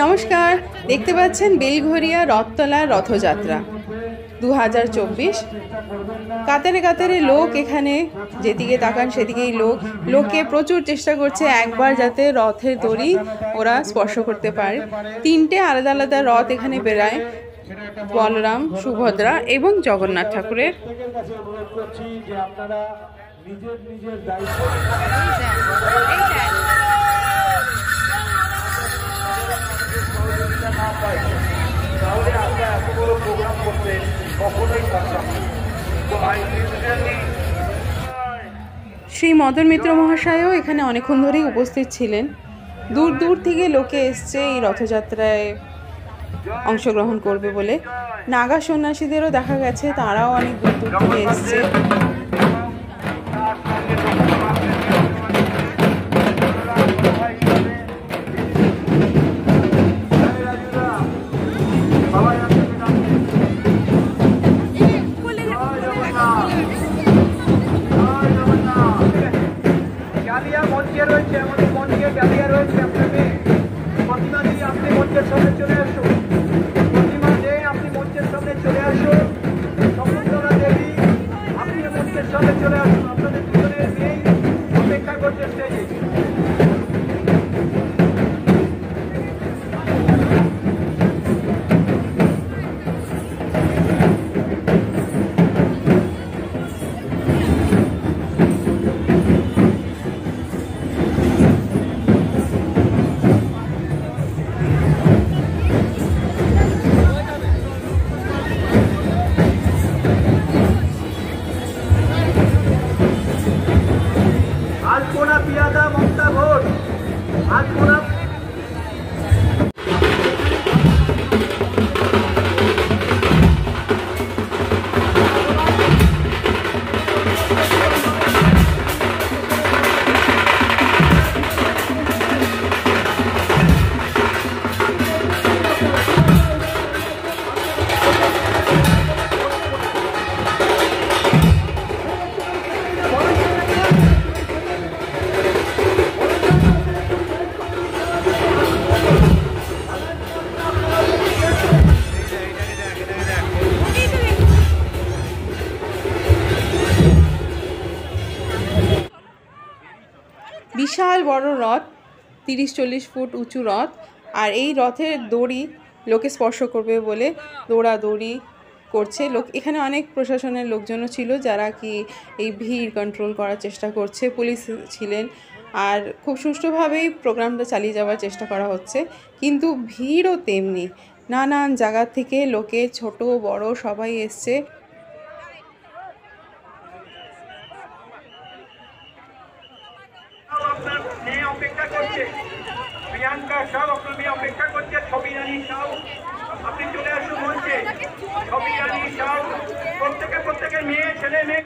নমস্কার, দেখতে পাচ্ছেন বেলঘরিয়া রথতলার রথযাত্রা 2024। কাতারে কাতারে লোক, এখানে যেদিকে তাকান সেদিকেই লোকে প্রচুর চেষ্টা করছে একবার যাতে রথের দড়ি ওরা স্পর্শ করতে পারে। 3টে আলাদা আলাদা রথ এখানে বেরায়, বলরাম, সুভদ্রা এবং জগন্নাথ ঠাকুরের। শ্রী মদন মিত্র মহাশয়ও এখানে অনেকক্ষণ ধরেই উপস্থিত ছিলেন। দূর দূর থেকে লোকে এসছে এই রথযাত্রায় অংশগ্রহণ করবে বলে। নাগা সন্ন্যাসীদেরও দেখা গেছে, তারাও অনেক দূর দূর থেকে এসছে। বিশাল বড় রথ, 30-40 ফুট উঁচু রথ। আর এই রথের দড়ি লোকে স্পর্শ করবে বলে দৌড়াদৌড়ি করছে লোক। এখানে অনেক প্রশাসনের লোকজনও ছিল যারা কি এই ভিড় কন্ট্রোল করার চেষ্টা করছে। পুলিশ ছিলেন, আর খুব সুষ্ঠুভাবেই প্রোগ্রামটা চালিয়ে যাওয়ার চেষ্টা করা হচ্ছে। কিন্তু ভিড়ও তেমনি, নানান জায়গা থেকে লোকে, ছোট বড় সবাই এসছে। প্রিয়াঙ্কা সাউ আপনার মেয়ে অপেক্ষা করছে। ছবি রানী সাউ, আপনি চলে আসুন মঞ্চে। ছবি রানী সাউ, প্রত্যেকের মেয়ে, ছেলে মেয়ে।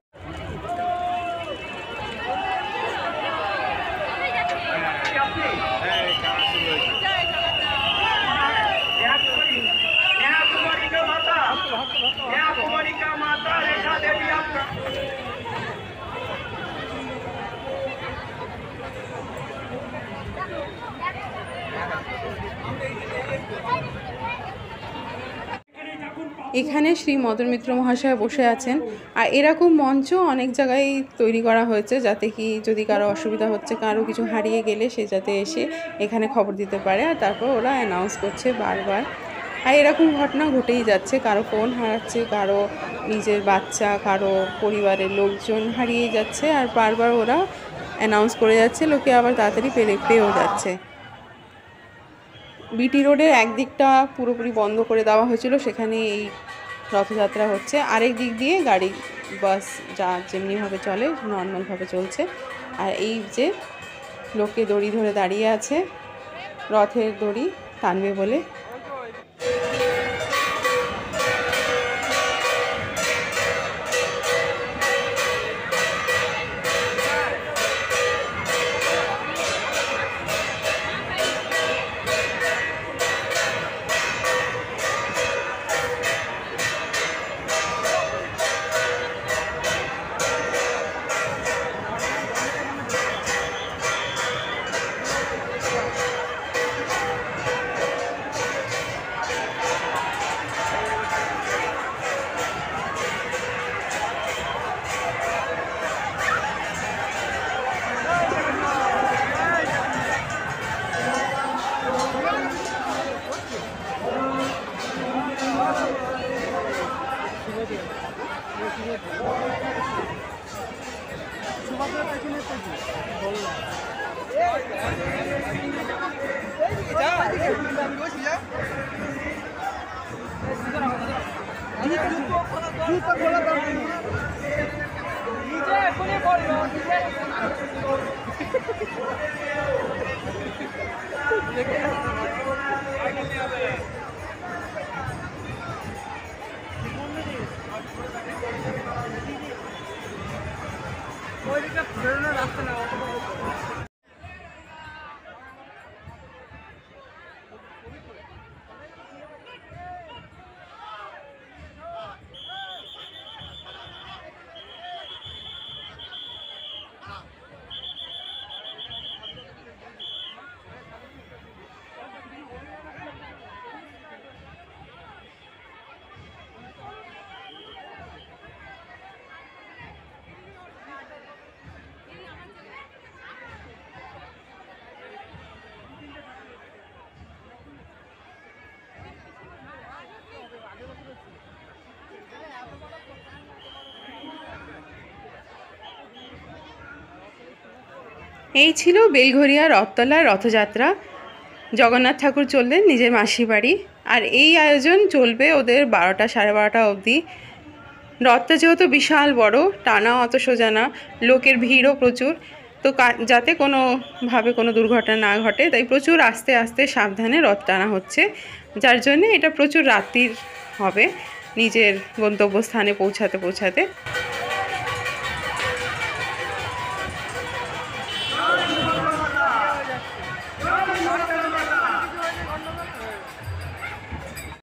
এখানে শ্রী মদন মিত্র মহাশয় বসে আছেন। আর এরকম মঞ্চ অনেক জায়গায় তৈরি করা হয়েছে যাতে কি যদি কারো অসুবিধা হচ্ছে, কারো কিছু হারিয়ে গেলে সে যাতে এসে এখানে খবর দিতে পারে। আর তারপর ওরা অ্যানাউন্স করছে বারবার। আর এরকম ঘটনা ঘটেই যাচ্ছে, কারো ফোন হারাচ্ছে, কারো নিজের বাচ্চা, কারো পরিবারের লোকজন হারিয়ে যাচ্ছে। আর বারবার ওরা অ্যানাউন্স করে যাচ্ছে, লোকে আবার তাড়াতাড়ি পেয়েও যাচ্ছে। বিটি রোডের একদিকটা পুরোপুরি বন্ধ করে দেওয়া হয়েছিল, সেখানে এই রথযাত্রা হচ্ছে। আরেক দিক দিয়ে গাড়ি বাস যা যেমনিভাবে চলে নর্মালভাবে চলছে। আর এই যে লোকে দড়ি ধরে দাঁড়িয়ে আছে, রথের দড়ি টানবে বলে। এই ছিল বেলঘরিয়া রথতলার রথযাত্রা। জগন্নাথ ঠাকুর চললেন নিজের মাসির বাড়ি, আর এই আয়োজন চলবে ওদের 12টা 12:30 অবধি। রথটা যেহেতু বিশাল বড়, টানা অত সোজা না, লোকের ভিড়ও প্রচুর, তো যাতে কোনোভাবে কোনো দুর্ঘটনা না ঘটে তাই প্রচুর আস্তে আস্তে সাবধানে রথ টানা হচ্ছে, যার জন্যে এটা প্রচুর রাত্রির হবে নিজের গন্তব্যস্থানে পৌঁছাতে।